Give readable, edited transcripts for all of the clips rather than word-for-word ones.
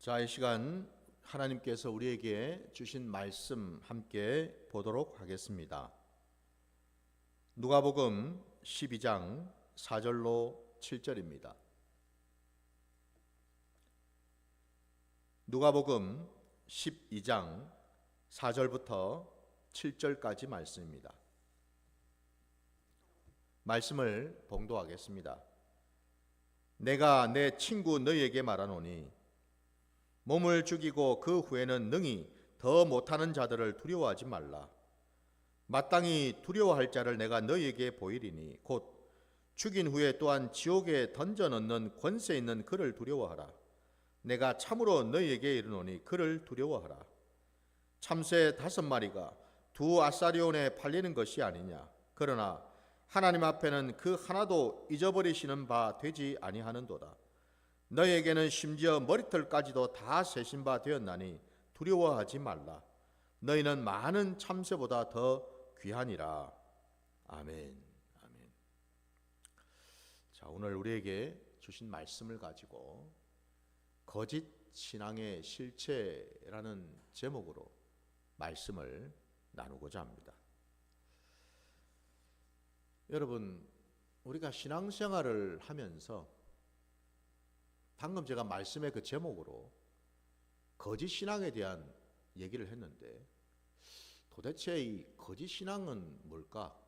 자, 이 시간 하나님께서 우리에게 주신 말씀 함께 보도록 하겠습니다. 누가복음 12장 4절로 7절입니다. 누가복음 12장 4절부터 7절까지 말씀입니다. 말씀을 봉독하겠습니다. 내가 내 친구 너희에게 말하노니 몸을 죽이고 그 후에는 능히 더 못하는 자들을 두려워하지 말라. 마땅히 두려워할 자를 내가 너희에게 보이리니 곧 죽인 후에 또한 지옥에 던져 넣는 권세 있는 그를 두려워하라. 내가 참으로 너희에게 이르노니 그를 두려워하라. 참새 5마리가 2아사리온에 팔리는 것이 아니냐. 그러나 하나님 앞에는 그 하나도 잊어버리시는 바 되지 아니하는도다. 너희에게는 심지어 머리털까지도 다 세신 바 되었나니 두려워하지 말라. 너희는 많은 참새보다 더 귀하니라. 아멘. 아멘. 자, 오늘 우리에게 주신 말씀을 가지고 거짓 신앙의 실체라는 제목으로 말씀을 나누고자 합니다. 여러분, 우리가 신앙생활을 하면서 방금 제가 말씀의 그 제목으로 거짓 신앙에 대한 얘기를 했는데 도대체 이 거짓 신앙은 뭘까?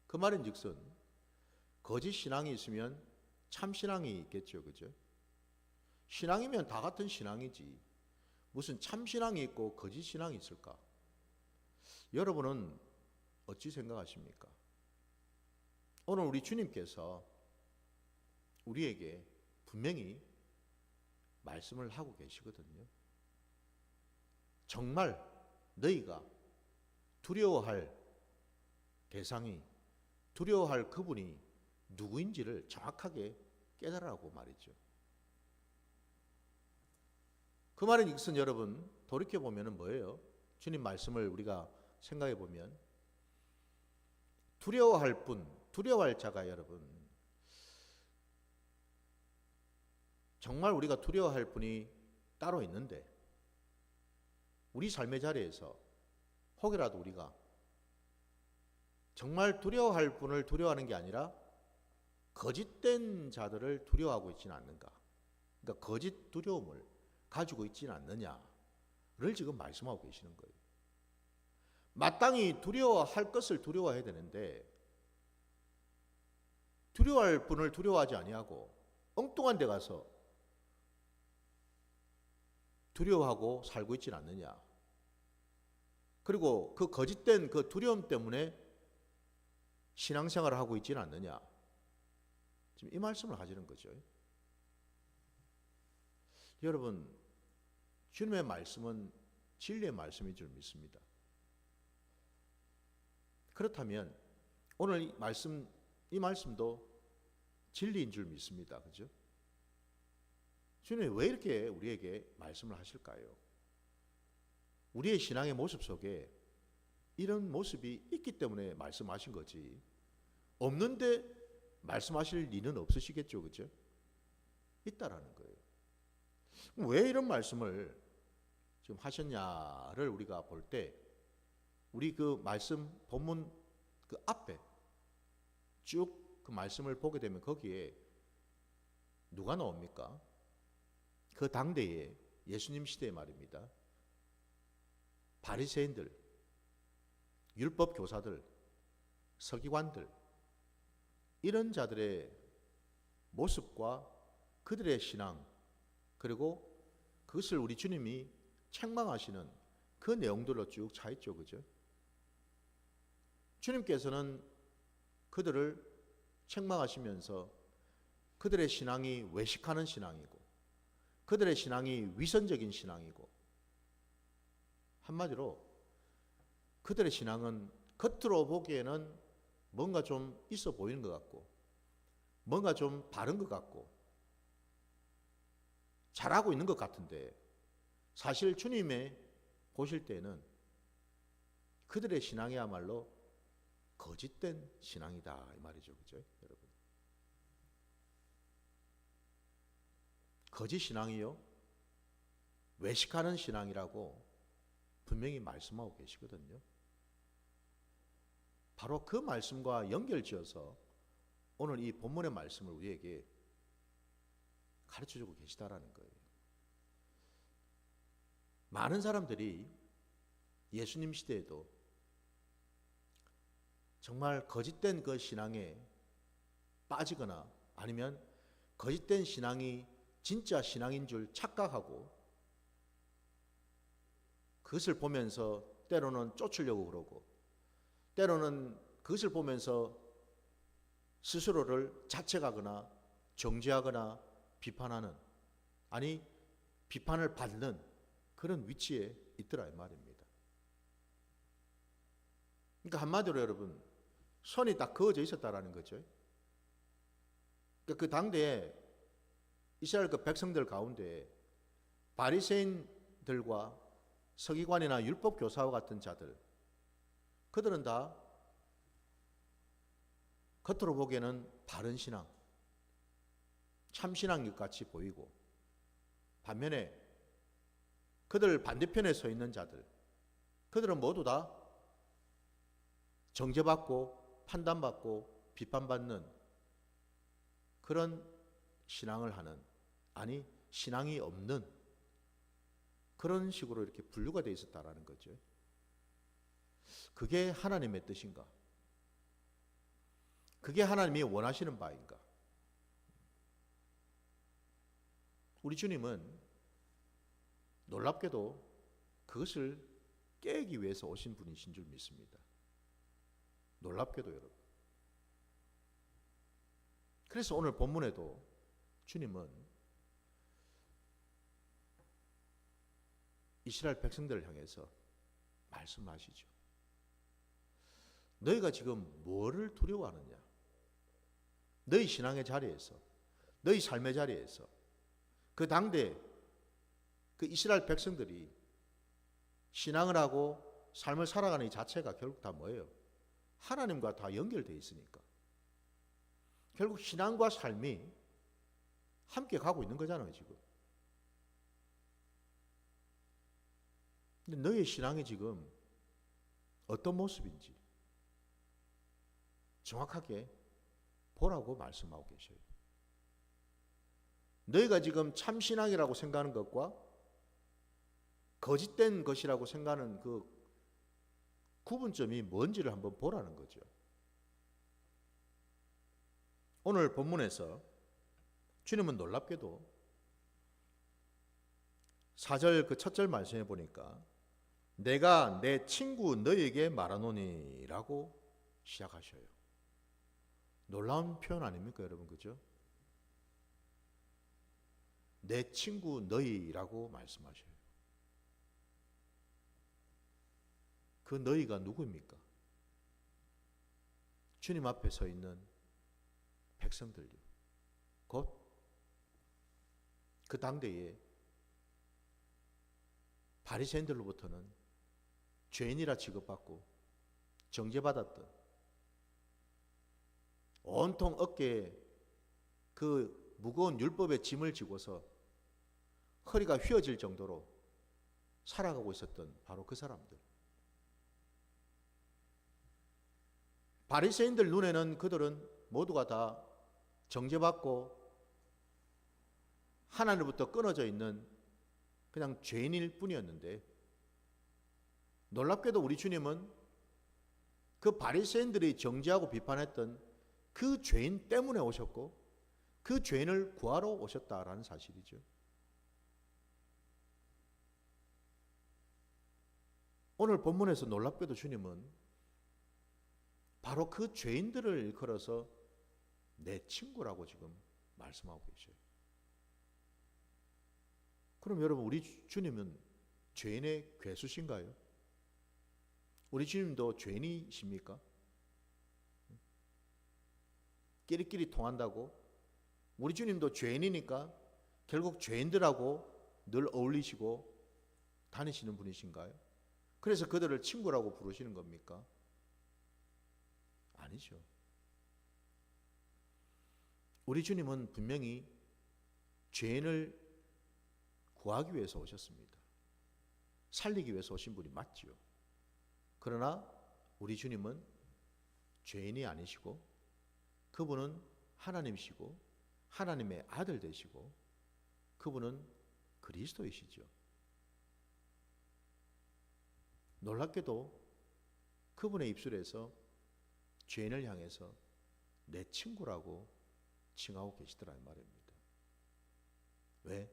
그 말인즉슨 거짓 신앙이 있으면 참 신앙이 있겠죠, 그죠? 신앙이면 다 같은 신앙이지 무슨 참 신앙이 있고 거짓 신앙이 있을까? 여러분은 어찌 생각하십니까? 오늘 우리 주님께서 우리에게 분명히 말씀을 하고 계시거든요. 정말 너희가 두려워할 대상이, 두려워할 그분이 누구인지를 정확하게 깨달으라고 말이죠. 그 말은 이것은 여러분 돌이켜보면 뭐예요? 주님 말씀을 우리가 생각해보면 두려워할 분, 두려워할 자가 여러분 정말 우리가 두려워할 분이 따로 있는데 우리 삶의 자리에서 혹여라도 우리가 정말 두려워할 분을 두려워하는 게 아니라 거짓된 자들을 두려워하고 있지는 않는가? 그러니까 거짓 두려움을 가지고 있지는 않느냐를 지금 말씀하고 계시는 거예요. 마땅히 두려워할 것을 두려워해야 되는데 두려워할 분을 두려워하지 아니하고 엉뚱한 데 가서 두려워하고 살고 있지는 않느냐. 그리고 그 거짓된 그 두려움 때문에 신앙생활을 하고 있지는 않느냐. 지금 이 말씀을 하시는 거죠. 여러분, 주님의 말씀은 진리의 말씀인 줄 믿습니다. 그렇다면 오늘 이 말씀도 진리인 줄 믿습니다. 그죠? 주님이 왜 이렇게 우리에게 말씀을 하실까요? 우리의 신앙의 모습 속에 이런 모습이 있기 때문에 말씀하신 거지 없는데 말씀하실 리는 없으시겠죠. 그죠? 있다라는 거예요. 왜 이런 말씀을 지금 하셨냐를 우리가 볼 때 우리 그 말씀 본문 그 앞에 쭉 그 말씀을 보게 되면 거기에 누가 나옵니까? 그 당대에 예수님 시대의 말입니다. 바리새인들, 율법 교사들, 서기관들 이런 자들의 모습과 그들의 신앙 그리고 그것을 우리 주님이 책망하시는 그 내용들로 쭉 차 있죠. 그죠? 주님께서는 그들을 책망하시면서 그들의 신앙이 외식하는 신앙이고 그들의 신앙이 위선적인 신앙이고 한마디로 그들의 신앙은 겉으로 보기에는 뭔가 좀 있어 보이는 것 같고 뭔가 좀 바른 것 같고 잘하고 있는 것 같은데 사실 주님의 보실 때는 그들의 신앙이야말로 거짓된 신앙이다 이 말이죠. 그죠? 여러분. 거짓 신앙이요, 외식하는 신앙이라고 분명히 말씀하고 계시거든요. 바로 그 말씀과 연결지어서 오늘 이 본문의 말씀을 우리에게 가르쳐주고 계시다라는 거예요. 많은 사람들이 예수님 시대에도 정말 거짓된 그 신앙에 빠지거나 아니면 거짓된 신앙이 진짜 신앙인 줄 착각하고 그것을 보면서 때로는 쫓으려고 그러고 때로는 그것을 보면서 스스로를 자책하거나 정죄하거나 비판하는, 아니 비판을 받는 그런 위치에 있더라 이 말입니다. 그러니까 한마디로 여러분, 선이 딱 그어져 있었다라는 거죠. 그러니까 그 당대에 이스라엘 그 백성들 가운데 바리새인들과 서기관이나 율법 교사와 같은 자들, 그들은 다 겉으로 보기에는 바른 신앙, 참 신앙 같이 보이고, 반면에 그들 반대편에 서 있는 자들, 그들은 모두 다 정죄받고 판단받고 비판받는 그런 신앙을 하는, 아니 신앙이 없는 그런 식으로 이렇게 분류가 되어 있었다라는 거죠. 그게 하나님의 뜻인가? 그게 하나님이 원하시는 바인가? 우리 주님은 놀랍게도 그것을 깨기 위해서 오신 분이신 줄 믿습니다. 놀랍게도 여러분. 그래서 오늘 본문에도 주님은 이스라엘 백성들을 향해서 말씀하시죠. 너희가 지금 뭐를 두려워하느냐? 너희 신앙의 자리에서, 너희 삶의 자리에서 그 당대 그 이스라엘 백성들이 신앙을 하고 삶을 살아가는 이 자체가 결국 다 뭐예요? 하나님과 다 연결되어 있으니까. 결국 신앙과 삶이 함께 가고 있는 거잖아요, 지금. 근데 너의 신앙이 지금 어떤 모습인지 정확하게 보라고 말씀하고 계셔요. 너희가 지금 참신앙이라고 생각하는 것과 거짓된 것이라고 생각하는 그 구분점이 뭔지를 한번 보라는 거죠. 오늘 본문에서 주님은 놀랍게도 4절 그 첫 절 말씀해 보니까 내가 내 친구 너희에게 말하노니 라고 시작하셔요. 놀라운 표현 아닙니까 여러분, 그죠? 내 친구 너희라고 말씀하셔요. 그 너희가 누구입니까? 주님 앞에 서 있는 백성들요. 곧 그 당대에 바리새인들로부터는 죄인이라 취급받고 정죄받았던, 온통 어깨에 그 무거운 율법의 짐을 지고서 허리가 휘어질 정도로 살아가고 있었던 바로 그 사람들. 바리새인들 눈에는 그들은 모두가 다 정죄받고 하나님으로부터 끊어져 있는 그냥 죄인일 뿐이었는데, 놀랍게도 우리 주님은 그 바리새인들이 정죄하고 비판했던 그 죄인 때문에 오셨고 그 죄인을 구하러 오셨다라는 사실이죠. 오늘 본문에서 놀랍게도 주님은 바로 그 죄인들을 일컬어서 내 친구라고 지금 말씀하고 계셔요. 그럼 여러분, 우리 주님은 죄인의 괴수신가요? 우리 주님도 죄인이십니까? 끼리끼리 통한다고? 우리 주님도 죄인이니까 결국 죄인들하고 늘 어울리시고 다니시는 분이신가요? 그래서 그들을 친구라고 부르시는 겁니까? 아니죠. 우리 주님은 분명히 죄인을 구하기 위해서 오셨습니다. 살리기 위해서 오신 분이 맞지요. 그러나 우리 주님은 죄인이 아니시고 그분은 하나님이시고 하나님의 아들 되시고 그분은 그리스도이시죠. 놀랍게도 그분의 입술에서 죄인을 향해서 내 친구라고 칭하고 계시더란 말입니다. 왜?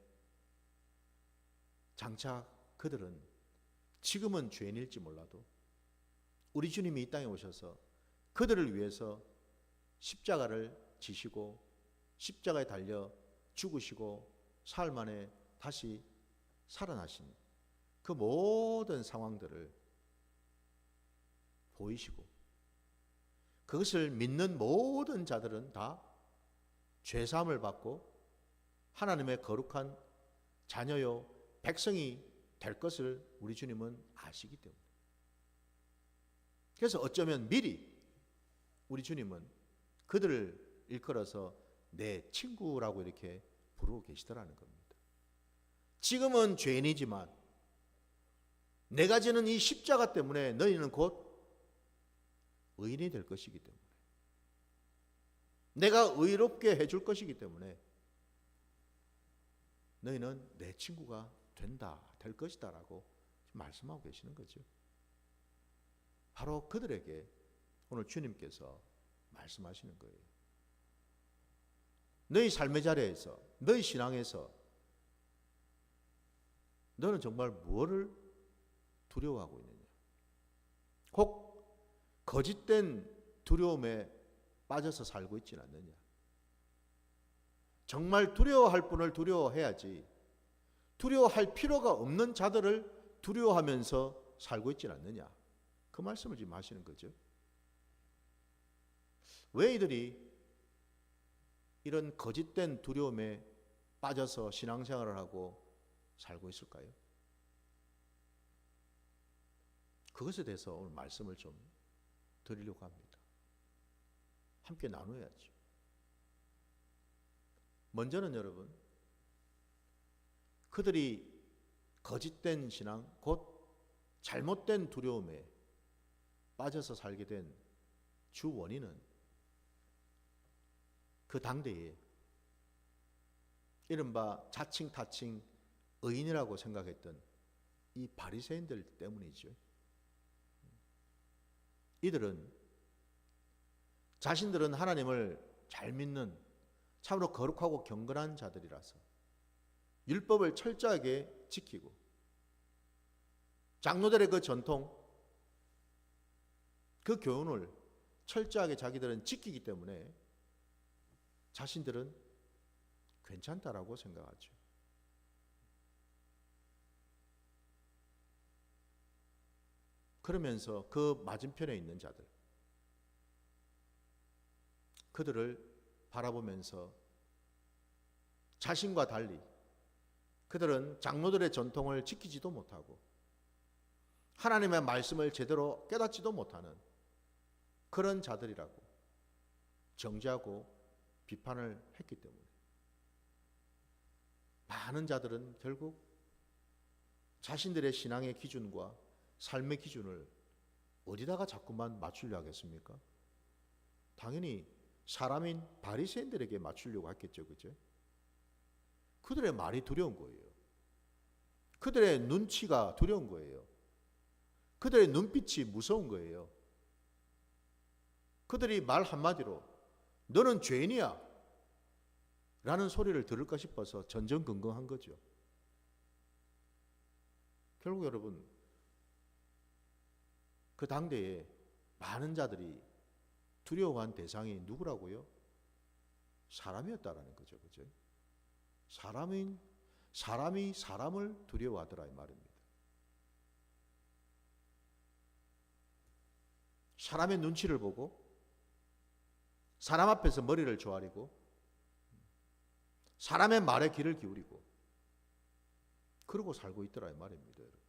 장차 그들은 지금은 죄인일지 몰라도 우리 주님이 이 땅에 오셔서 그들을 위해서 십자가를 지시고 십자가에 달려 죽으시고 사흘 만에 다시 살아나신 그 모든 상황들을 보이시고 그것을 믿는 모든 자들은 다 죄사함을 받고 하나님의 거룩한 자녀요 백성이 될 것을 우리 주님은 아시기 때문에 그래서 어쩌면 미리 우리 주님은 그들을 일컬어서 내 친구라고 이렇게 부르고 계시더라는 겁니다. 지금은 죄인이지만 내가 지는 이 십자가 때문에 너희는 곧 의인이 될 것이기 때문에 내가 의롭게 해줄 것이기 때문에 너희는 내 친구가 된다, 될 것이다 라고 말씀하고 계시는 거죠. 바로 그들에게 오늘 주님께서 말씀하시는 거예요. 너희 삶의 자리에서, 너희 신앙에서 너는 정말 무엇을 두려워하고 있느냐? 혹 거짓된 두려움에 빠져서 살고 있지는 않느냐? 정말 두려워할 분을 두려워해야지 두려워할 필요가 없는 자들을 두려워하면서 살고 있지는 않느냐? 그 말씀을 지금 하시는 거죠. 왜 이들이 이런 거짓된 두려움에 빠져서 신앙생활을 하고 살고 있을까요? 그것에 대해서 오늘 말씀을 좀 드리려고 합니다. 함께 나눠야죠. 먼저는 여러분, 그들이 거짓된 신앙, 곧 잘못된 두려움에 빠져서 살게 된 주 원인은 그 당대에 이른바 자칭 타칭 의인이라고 생각했던 이 바리새인들 때문이죠. 이들은 자신들은 하나님을 잘 믿는 참으로 거룩하고 경건한 자들이라서 율법을 철저하게 지키고 장로들의 그 전통, 그 교훈을 철저하게 자기들은 지키기 때문에 자신들은 괜찮다라고 생각하죠. 그러면서 그 맞은편에 있는 자들, 그들을 바라보면서 자신과 달리 그들은 장로들의 전통을 지키지도 못하고 하나님의 말씀을 제대로 깨닫지도 못하는 그런 자들이라고 정죄하고 비판을 했기 때문에 많은 자들은 결국 자신들의 신앙의 기준과 삶의 기준을 어디다가 자꾸만 맞추려 하겠습니까? 당연히 사람인 바리새인들에게 맞추려고 했겠죠. 그죠? 그들의 말이 두려운 거예요. 그들의 눈치가 두려운 거예요. 그들의 눈빛이 무서운 거예요. 그들이 말 한마디로 너는 죄인이야 라는 소리를 들을까 싶어서 전전긍긍한 거죠. 결국 여러분, 그 당대에 많은 자들이 두려워한 대상이 누구라고요? 사람이었다라는 거죠. 그죠? 사람이 사람을 두려워하더라 이 말입니다. 사람의 눈치를 보고 사람 앞에서 머리를 조아리고 사람의 말에 귀를 기울이고 그러고 살고 있더라 이 말입니다. 여러분.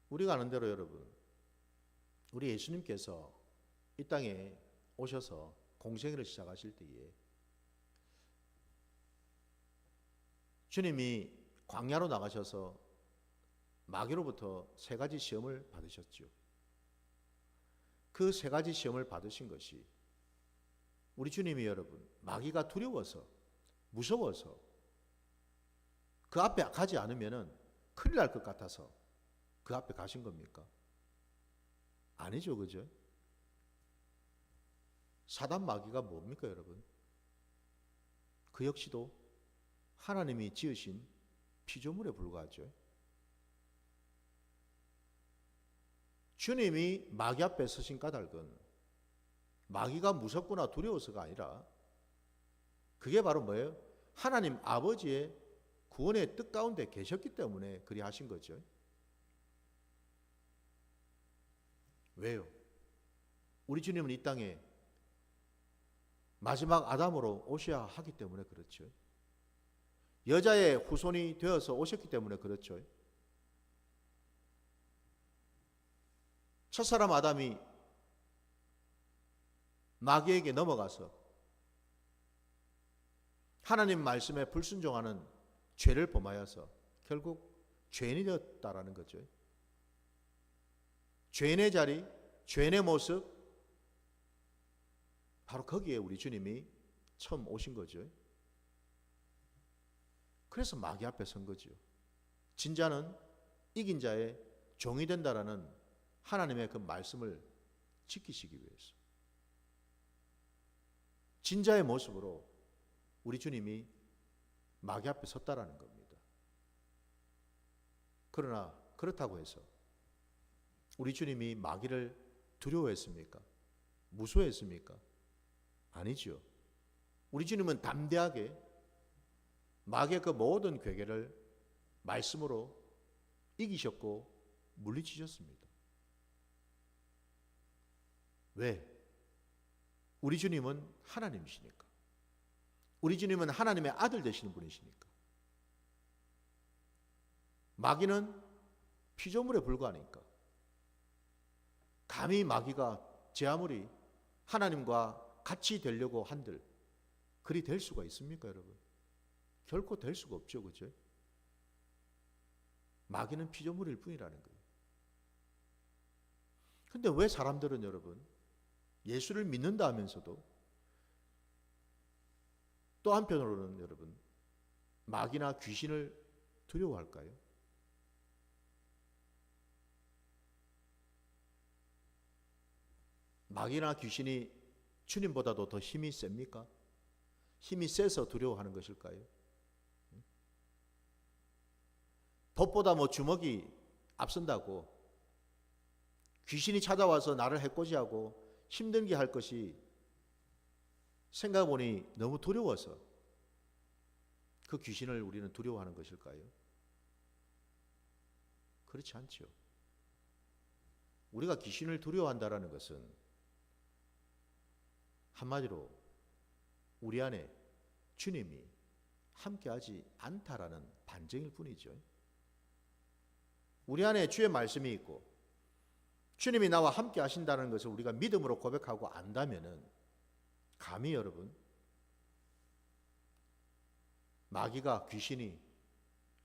우리가 아는 대로 여러분, 우리 예수님께서 이 땅에 오셔서 공생애를 시작하실 때에 주님이 광야로 나가셔서 마귀로부터 3가지 시험을 받으셨죠. 그 3가지 시험을 받으신 것이 우리 주님이 여러분 마귀가 두려워서 무서워서 그 앞에 가지 않으면 큰일 날 것 같아서 그 앞에 가신 겁니까? 아니죠, 그죠? 사단 마귀가 뭡니까, 여러분? 그 역시도 하나님이 지으신 피조물에 불과하죠. 주님이 마귀 앞에 서신 까닭은 마귀가 무섭거나 두려워서가 아니라 그게 바로 뭐예요? 하나님 아버지의 구원의 뜻 가운데 계셨기 때문에 그리 하신 거죠. 왜요? 우리 주님은 이 땅에 마지막 아담으로 오셔야 하기 때문에 그렇죠. 여자의 후손이 되어서 오셨기 때문에 그렇죠. 첫사람 아담이 마귀에게 넘어가서 하나님 말씀에 불순종하는 죄를 범하여서 결국 죄인이 되었다라는 거죠. 죄인의 자리, 죄인의 모습, 바로 거기에 우리 주님이 처음 오신 거죠. 그래서 마귀 앞에 선 거죠. 진자는 이긴 자의 종이 된다라는 하나님의 그 말씀을 지키시기 위해서 진자의 모습으로 우리 주님이 마귀 앞에 섰다라는 겁니다. 그러나 그렇다고 해서 우리 주님이 마귀를 두려워했습니까? 무서워했습니까? 아니죠. 우리 주님은 담대하게 마귀의 그 모든 괴계를 말씀으로 이기셨고 물리치셨습니다. 왜? 우리 주님은 하나님이시니까. 우리 주님은 하나님의 아들 되시는 분이시니까. 마귀는 피조물에 불과하니까. 감히 마귀가 제 아무리 하나님과 같이 되려고 한들 그리 될 수가 있습니까, 여러분? 결코 될 수가 없죠, 그죠? 마귀는 피조물일 뿐이라는 거예요. 근데 왜 사람들은 여러분 예수를 믿는다 하면서도 또 한편으로는 여러분 마귀나 귀신을 두려워할까요? 마귀나 귀신이 주님보다도 더 힘이 셉니까? 힘이 세서 두려워하는 것일까요? 법보다 뭐 주먹이 앞선다고 귀신이 찾아와서 나를 해코지하고 힘들게 할 것이 생각해보니 너무 두려워서 그 귀신을 우리는 두려워하는 것일까요? 그렇지 않죠. 우리가 귀신을 두려워한다는 것은 한마디로 우리 안에 주님이 함께하지 않다라는 반증일 뿐이죠. 우리 안에 주의 말씀이 있고 주님이 나와 함께 하신다는 것을 우리가 믿음으로 고백하고 안다면은 감히 여러분 마귀가 귀신이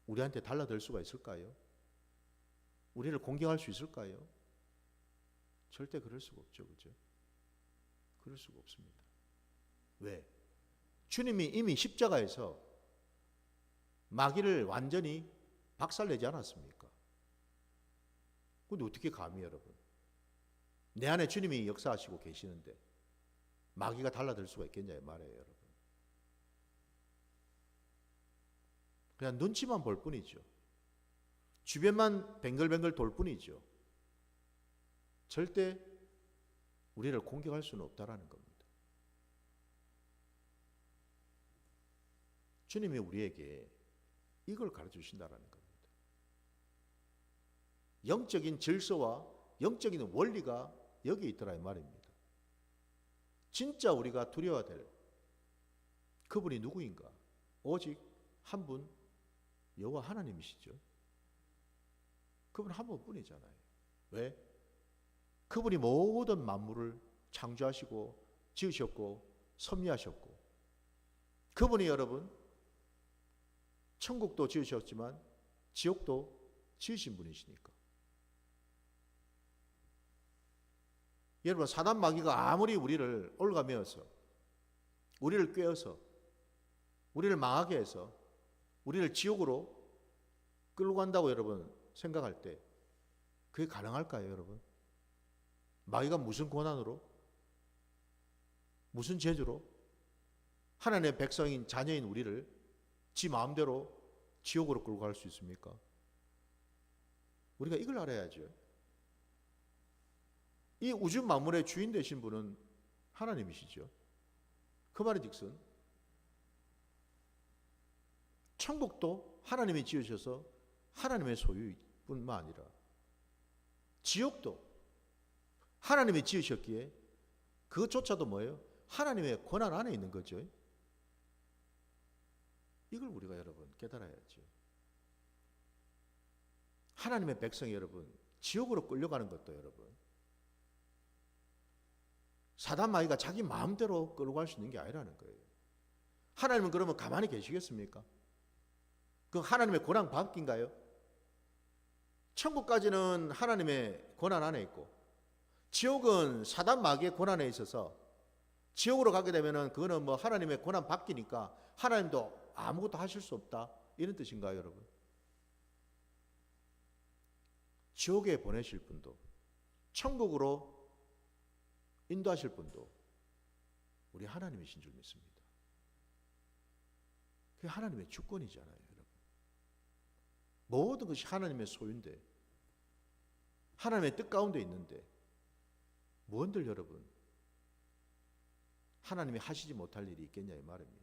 우리한테 달라들 수가 있을까요? 우리를 공격할 수 있을까요? 절대 그럴 수가 없죠. 그죠? 그럴 수가 없습니다. 왜? 주님이 이미 십자가에서 마귀를 완전히 박살내지 않았습니까? 근데 어떻게 감히 여러분 내 안에 주님이 역사하시고 계시는데 마귀가 달라들 수가 있겠냐 이 말이에요, 여러분. 그냥 눈치만 볼 뿐이죠. 주변만 뱅글뱅글 돌 뿐이죠. 절대 우리를 공격할 수는 없다라는 겁니다. 주님이 우리에게 이걸 가르쳐 주신다라는 겁니다. 영적인 질서와 영적인 원리가 여기 있더라 이 말입니다. 진짜 우리가 두려워야 될 그분이 누구인가? 오직 한 분 여호와 하나님이시죠. 그분 한 분뿐이잖아요. 왜? 그분이 모든 만물을 창조하시고 지으셨고 섭리하셨고, 그분이 여러분 천국도 지으셨지만 지옥도 지으신 분이시니까. 여러분, 사단 마귀가 아무리 우리를 올가매어서, 우리를 꿰어서, 우리를 망하게 해서 우리를 지옥으로 끌고 간다고 여러분 생각할 때 그게 가능할까요, 여러분? 마귀가 무슨 권한으로, 무슨 재주로 하나님의 백성인 자녀인 우리를 지 마음대로 지옥으로 끌고 갈 수 있습니까? 우리가 이걸 알아야죠. 이 우주 만물의 주인 되신 분은 하나님이시죠. 그 말인즉슨 천국도 하나님이 지으셔서 하나님의 소유일 뿐만 아니라 지옥도 하나님이 지으셨기에 그것조차도 뭐예요? 하나님의 권한 안에 있는 거죠. 이걸 우리가 여러분 깨달아야죠. 하나님의 백성이 여러분 지옥으로 끌려가는 것도 여러분 사단 마귀가 자기 마음대로 끌고 갈 수 있는 게 아니라는 거예요. 하나님은 그러면 가만히 계시겠습니까? 그 하나님의 권한 밖인가요? 천국까지는 하나님의 권한 안에 있고 지옥은 사단 마귀의 권한에 있어서 지옥으로 가게 되면은 그거는 뭐 하나님의 권한 밖이니까 하나님도 아무것도 하실 수 없다, 이런 뜻인가요, 여러분? 지옥에 보내실 분도 천국으로 인도하실 분도 우리 하나님이신 줄 믿습니다. 그게 하나님의 주권이잖아요, 여러분. 모든 것이 하나님의 소유인데, 하나님의 뜻 가운데 있는데 무언들 여러분 하나님이 하시지 못할 일이 있겠냐 이 말입니다.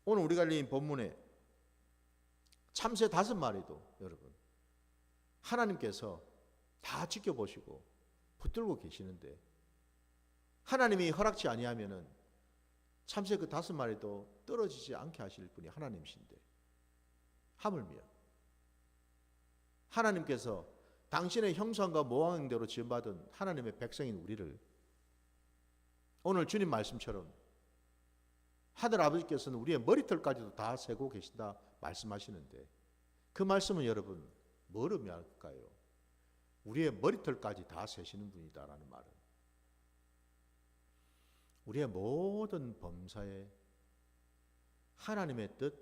오늘 우리가 읽은 본문에 참새 5마리도 여러분 하나님께서 다 지켜보시고 붙들고 계시는데, 하나님이 허락지 아니하면은 참새 그 5마리도 떨어지지 않게 하실 분이 하나님이신데, 하물며 하나님께서 당신의 형상과 모양대로 지음받은 하나님의 백성인 우리를 오늘 주님 말씀처럼 하늘 아버지께서는 우리의 머리털까지도 다 세고 계신다 말씀하시는데, 그 말씀은 여러분 뭘 의미할까요? 우리의 머리털까지 다 세시는 분이다라는 말은 우리의 모든 범사에 하나님의 뜻,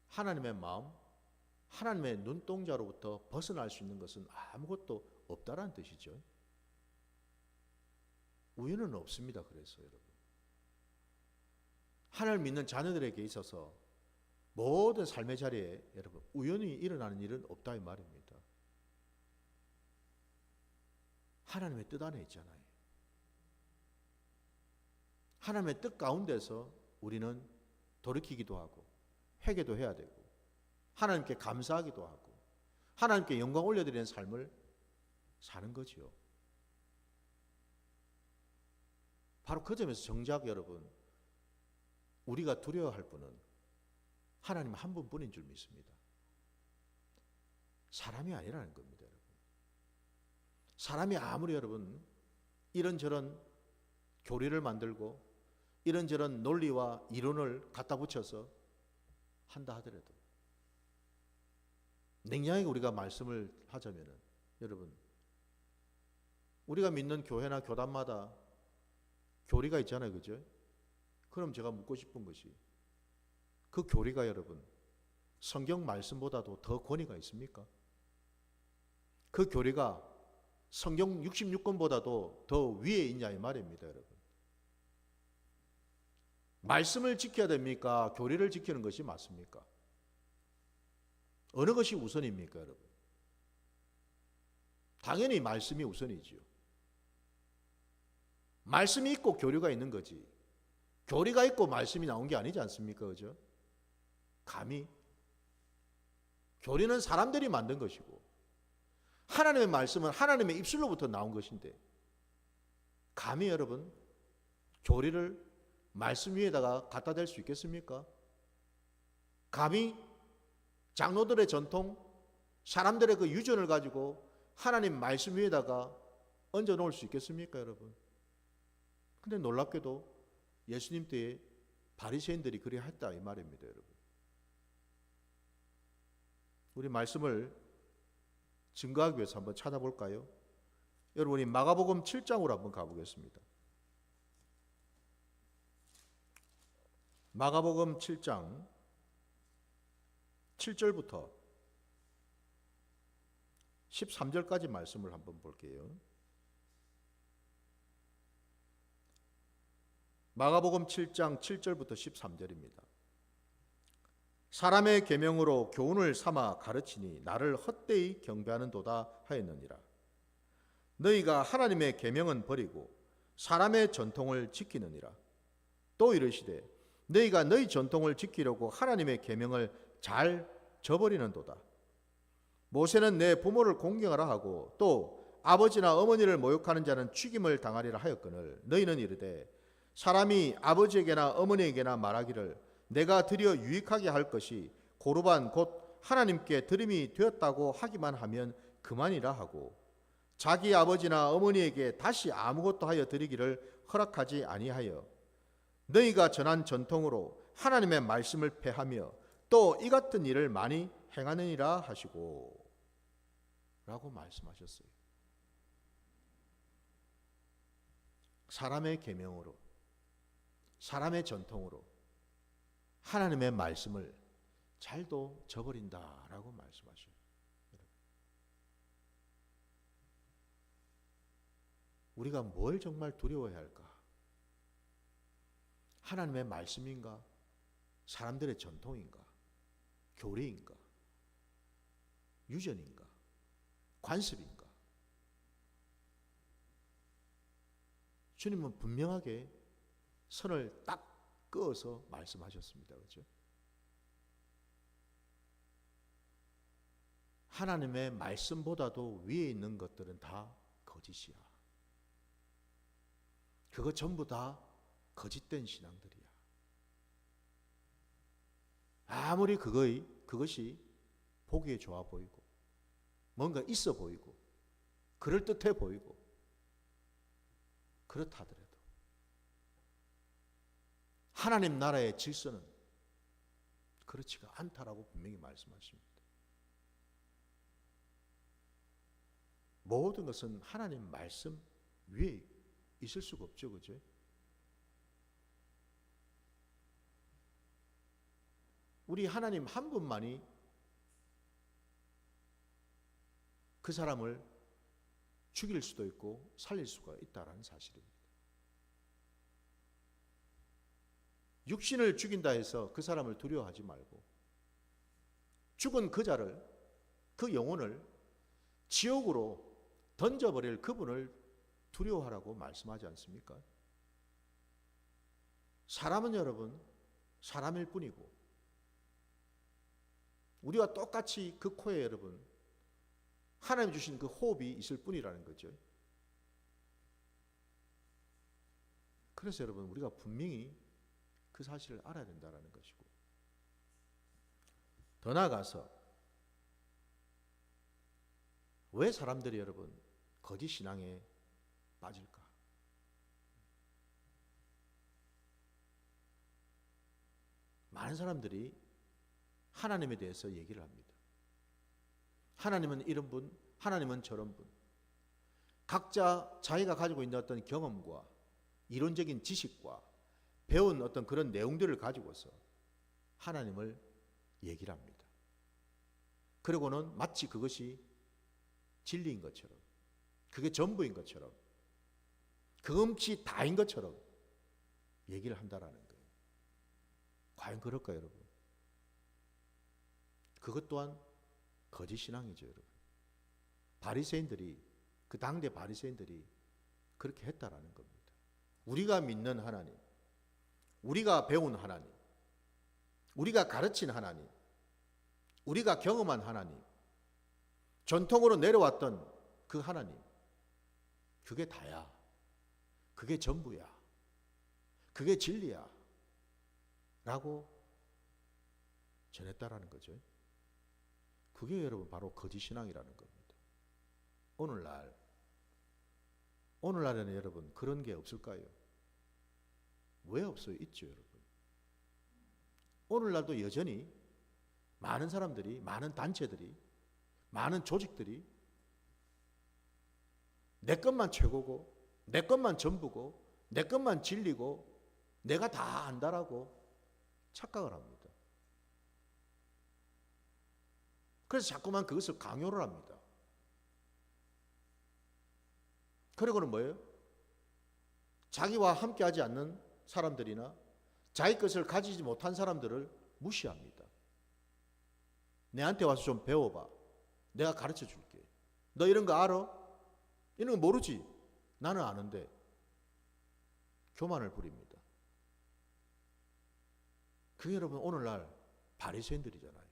하나님의 마음, 하나님의 눈동자로부터 벗어날 수 있는 것은 아무것도 없다라는 뜻이죠. 우연은 없습니다. 그래서 여러분 하나님 믿는 자녀들에게 있어서 모든 삶의 자리에 여러분 우연히 일어나는 일은 없다 이 말입니다. 하나님의 뜻 안에 있잖아요. 하나님의 뜻 가운데서 우리는 돌이키기도 하고 회개도 해야 되고 하나님께 감사하기도 하고 하나님께 영광 올려드리는 삶을 사는 거지요. 바로 그 점에서 정작 여러분 우리가 두려워할 분은 하나님 한 분뿐인 줄 믿습니다. 사람이 아니라는 겁니다, 여러분. 사람이 아무리 여러분 이런저런 교리를 만들고 이런저런 논리와 이론을 갖다 붙여서 한다 하더라도 냉정하게 우리가 말씀을 하자면은 여러분 우리가 믿는 교회나 교단마다 교리가 있잖아요, 그죠? 그럼 제가 묻고 싶은 것이 그 교리가 여러분 성경 말씀보다도 더 권위가 있습니까? 그 교리가 성경 66권보다도 더 위에 있냐 이 말입니다, 여러분. 말씀을 지켜야 됩니까? 교리를 지키는 것이 맞습니까? 어느 것이 우선입니까, 여러분? 당연히 말씀이 우선이지요. 말씀이 있고 교리가 있는 거지. 교리가 있고 말씀이 나온 게 아니지 않습니까? 그죠? 감히 교리는 사람들이 만든 것이고 하나님의 말씀은 하나님의 입술로부터 나온 것인데 감히 여러분 교리를 말씀 위에다가 갖다 댈 수 있겠습니까? 감히 장로들의 전통, 사람들의 그 유전을 가지고 하나님 말씀 위에다가 얹어 놓을 수 있겠습니까, 여러분? 근데 놀랍게도 예수님 때에 바리새인들이 그리 했다 이 말입니다, 여러분. 우리 말씀을 증거하기 위해서 한번 찾아볼까요? 여러분이 마가복음 7장으로 한번 가보겠습니다. 마가복음 7장 7절부터 13절까지 말씀을 한번 볼게요. 마가복음 7장 7절부터 13절입니다. 사람의 계명으로 교훈을 삼아 가르치니 나를 헛되이 경배하는도다 하였느니라. 너희가 하나님의 계명은 버리고 사람의 전통을 지키느니라. 또 이르시되 너희가 너희 전통을 지키려고 하나님의 계명을 잘 저버리는도다. 모세는 내 부모를 공경하라 하고 또 아버지나 어머니를 모욕하는 자는 죽임을 당하리라 하였거늘 너희는 이르되 사람이 아버지에게나 어머니에게나 말하기를 내가 드려 유익하게 할 것이 고르반 곧 하나님께 드림이 되었다고 하기만 하면 그만이라 하고 자기 아버지나 어머니에게 다시 아무것도 하여 드리기를 허락하지 아니하여 너희가 전한 전통으로 하나님의 말씀을 폐하며 또 이 같은 일을 많이 행하느니라 하시고 라고 말씀하셨어요. 사람의 계명으로 사람의 전통으로 하나님의 말씀을 잘도 저버린다라고 말씀하셔요. 우리가 뭘 정말 두려워해야 할까? 하나님의 말씀인가? 사람들의 전통인가? 교리인가? 유전인가? 관습인가? 주님은 분명하게 선을 딱 그어서 말씀하셨습니다. 그렇죠? 하나님의 말씀보다도 위에 있는 것들은 다 거짓이야. 그거 전부 다 거짓된 신앙들이야. 아무리 그것이 보기에 좋아 보이고 뭔가 있어 보이고 그럴듯해 보이고 그렇다 하더라도 하나님 나라의 질서는 그렇지가 않다라고 분명히 말씀하십니다. 모든 것은 하나님 말씀 위에 있을 수가 없죠. 그죠? 우리 하나님 한 분만이 그 사람을 죽일 수도 있고 살릴 수가 있다는 사실입니다. 육신을 죽인다 해서 그 사람을 두려워하지 말고 죽은 그 자를, 그 영혼을 지옥으로 던져버릴 그분을 두려워하라고 말씀하지 않습니까? 사람은 여러분 사람일 뿐이고 우리와 똑같이 그 코에 여러분 하나님 주신 그 호흡이 있을 뿐이라는 거죠. 그래서 여러분 우리가 분명히 그 사실을 알아야 된다는 것이고 더 나아가서 왜 사람들이 여러분 거짓 신앙에 빠질까? 많은 사람들이 하나님에 대해서 얘기를 합니다. 하나님은 이런 분, 하나님은 저런 분. 각자 자기가 가지고 있는 어떤 경험과 이론적인 지식과 배운 어떤 그런 내용들을 가지고서 하나님을 얘기를 합니다. 그리고는 마치 그것이 진리인 것처럼, 그게 전부인 것처럼, 그것이 다인 것처럼 얘기를 한다라는 거예요. 과연 그럴까요, 여러분? 그것 또한 거짓 신앙이죠, 여러분. 바리새인들이, 그 당대 바리새인들이 그렇게 했다라는 겁니다. 우리가 믿는 하나님, 우리가 배운 하나님, 우리가 가르친 하나님, 우리가 경험한 하나님, 전통으로 내려왔던 그 하나님, 그게 다야. 그게 전부야. 그게 진리야. 라고 전했다라는 거죠. 그게 여러분 바로 거짓 신앙이라는 겁니다. 오늘날에는 여러분 그런 게 없을까요? 왜 없어요? 있죠, 여러분. 오늘날도 여전히 많은 사람들이, 많은 단체들이, 많은 조직들이 내 것만 최고고, 내 것만 전부고, 내 것만 진리고, 내가 다 안다라고 착각을 합니다. 그래서 자꾸만 그것을 강요를 합니다. 그리고는 뭐예요? 자기와 함께하지 않는 사람들이나 자기 것을 가지지 못한 사람들을 무시합니다. 내한테 와서 좀 배워봐. 내가 가르쳐 줄게. 너 이런 거 알아? 이런 거 모르지? 나는 아는데. 교만을 부립니다. 그게 여러분 오늘날 바리새인들이잖아요.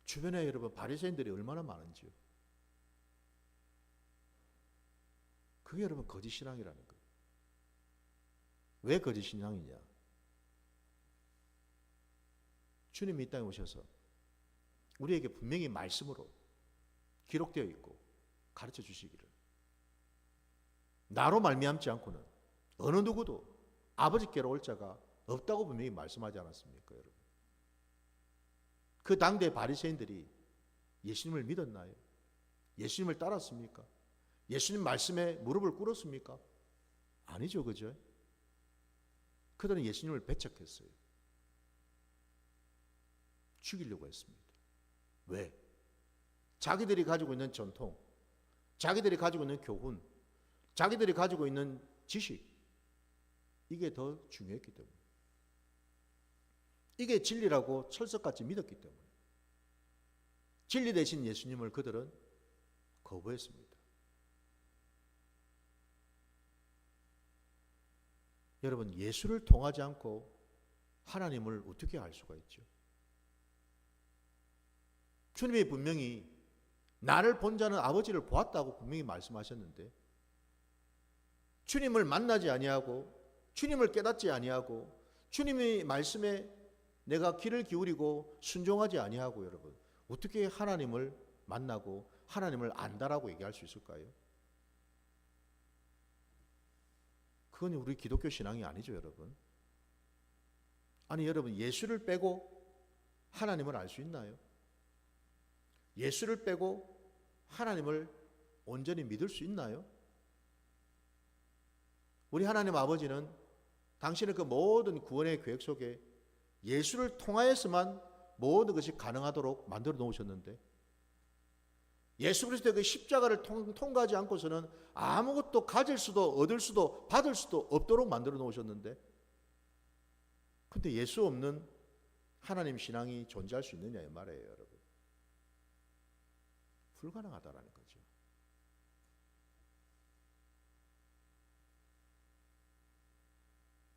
주변에 여러분 바리새인들이 얼마나 많은지요. 그게 여러분 거짓 신앙이라는 거예요. 왜 거짓 신앙이냐? 주님이 이 땅에 오셔서 우리에게 분명히 말씀으로 기록되어 있고 가르쳐 주시기를 나로 말미암지 않고는 어느 누구도 아버지께로 올 자가 없다고 분명히 말씀하지 않았습니까, 여러분? 그 당대 바리새인들이 예수님을 믿었나요? 예수님을 따랐습니까? 예수님 말씀에 무릎을 꿇었습니까? 아니죠, 그죠? 그들은 예수님을 배척했어요. 죽이려고 했습니다. 왜? 자기들이 가지고 있는 전통, 자기들이 가지고 있는 교훈, 자기들이 가지고 있는 지식, 이게 더 중요했기 때문에. 이게 진리라고 철석같이 믿었기 때문에. 진리 대신 예수님을 그들은 거부했습니다. 여러분, 예수를 통하지 않고 하나님을 어떻게 알 수가 있죠? 주님이 분명히 나를 본 자는 아버지를 보았다고 분명히 말씀하셨는데 주님을 만나지 아니하고 주님을 깨닫지 아니하고 주님의 말씀에 내가 귀를 기울이고 순종하지 아니하고 여러분 어떻게 하나님을 만나고 하나님을 안다라고 얘기할 수 있을까요? 그건 우리 기독교 신앙이 아니죠, 여러분. 아니 여러분, 예수를 빼고 하나님을 알 수 있나요? 예수를 빼고 하나님을 온전히 믿을 수 있나요? 우리 하나님 아버지는 당신의 그 모든 구원의 계획 속에 예수를 통하여서만 모든 것이 가능하도록 만들어 놓으셨는데 예수 그리스도의 그 십자가를 통과하지 않고서는 아무것도 가질 수도 얻을 수도 받을 수도 없도록 만들어 놓으셨는데 근데 예수 없는 하나님 신앙이 존재할 수 있느냐 이 말이에요, 여러분. 불가능하다라는 거죠.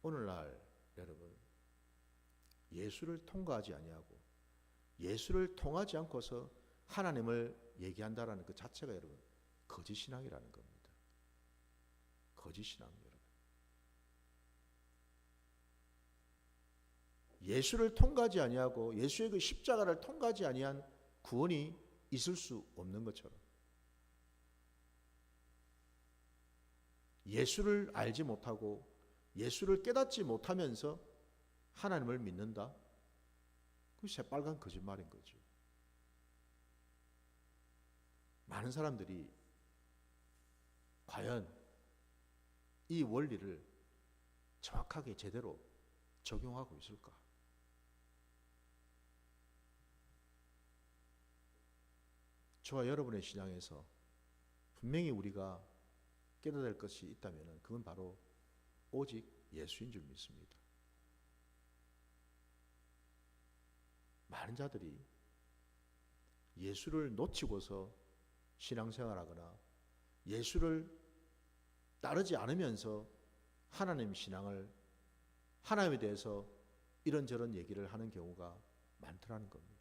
오늘날 여러분 예수를 통과하지 아니하고 예수를 통하지 않고서 하나님을 얘기한다라는 그 자체가 여러분 거짓 신앙이라는 겁니다. 거짓 신앙 여러분. 예수를 통과하지 아니하고 예수의 그 십자가를 통과하지 아니한 구원이 있을 수 없는 것처럼 예수를 알지 못하고 예수를 깨닫지 못하면서 하나님을 믿는다? 그게 새빨간 거짓말인 거죠. 많은 사람들이 과연 이 원리를 정확하게 제대로 적용하고 있을까? 저와 여러분의 신앙에서 분명히 우리가 깨달아야 될 것이 있다면 그건 바로 오직 예수인 줄 믿습니다. 많은 자들이 예수를 놓치고서 신앙생활하거나 예수를 따르지 않으면서 하나님 신앙을 하나님에 대해서 이런저런 얘기를 하는 경우가 많더라는 겁니다.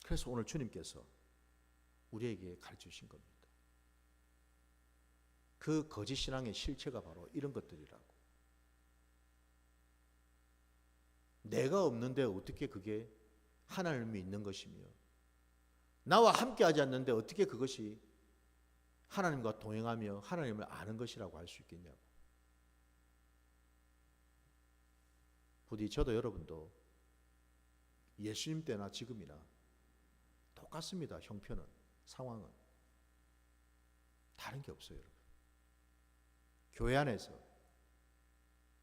그래서 오늘 주님께서 우리에게 가르쳐 주신 겁니다. 그 거짓 신앙의 실체가 바로 이런 것들이라고. 내가 없는데 어떻게 그게 하나님이 있는 것이며 나와 함께 하지 않는데 어떻게 그것이 하나님과 동행하며 하나님을 아는 것이라고 할 수 있겠냐고. 부디 저도 여러분도 예수님 때나 지금이나 똑같습니다. 형편은, 상황은. 다른 게 없어요, 여러분. 교회 안에서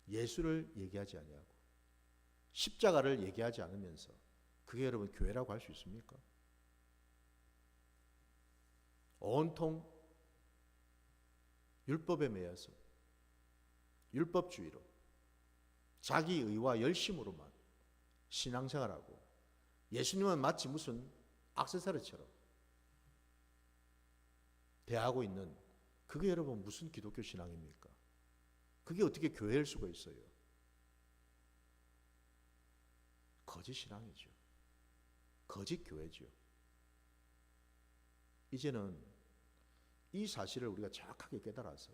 예수를 얘기하지 아니하고 십자가를 얘기하지 않으면서 그게 여러분 교회라고 할 수 있습니까? 온통 율법에 매여서 율법주의로 자기 의와 열심으로만 신앙생활하고 예수님은 마치 무슨 액세서리처럼 대하고 있는, 그게 여러분 무슨 기독교 신앙입니까? 그게 어떻게 교회일 수가 있어요? 거짓 신앙이죠. 거짓 교회죠. 이제는 이 사실을 우리가 정확하게 깨달아서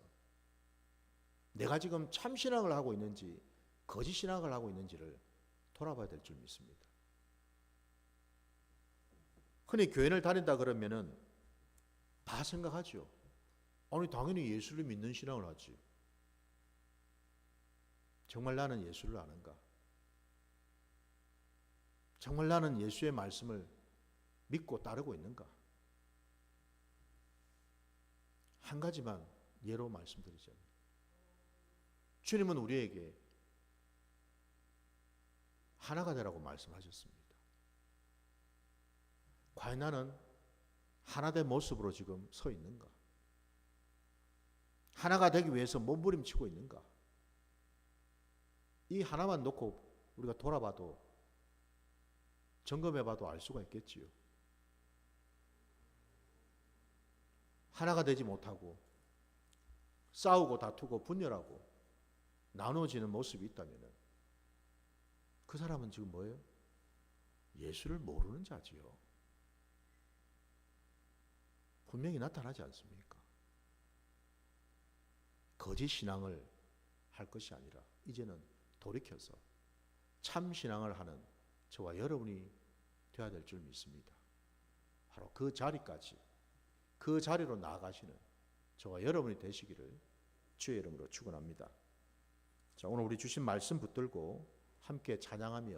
내가 지금 참 신앙을 하고 있는지 거짓 신앙을 하고 있는지를 돌아봐야 될 줄 믿습니다. 흔히 교회를 다닌다 그러면은 다 생각하죠. 아니 당연히 예수를 믿는 신앙을 하지. 정말 나는 예수를 아는가? 정말 나는 예수의 말씀을 믿고 따르고 있는가? 한 가지만 예로 말씀드리자면, 주님은 우리에게 하나가 되라고 말씀하셨습니다. 과연 나는 하나된 모습으로 지금 서 있는가? 하나가 되기 위해서 몸부림치고 있는가? 이 하나만 놓고 우리가 돌아봐도, 점검해봐도 알 수가 있겠지요. 하나가 되지 못하고 싸우고 다투고 분열하고 나누어지는 모습이 있다면 그 사람은 지금 뭐예요? 예수를 모르는 자지요. 분명히 나타나지 않습니까? 거짓 신앙을 할 것이 아니라 이제는 돌이켜서 참 신앙을 하는 저와 여러분이 되어야 될 줄 믿습니다. 바로 그 자리까지, 그 자리로 나아가시는 저와 여러분이 되시기를 주의 이름으로 축원합니다. 자, 오늘 우리 주신 말씀 붙들고 함께 찬양하며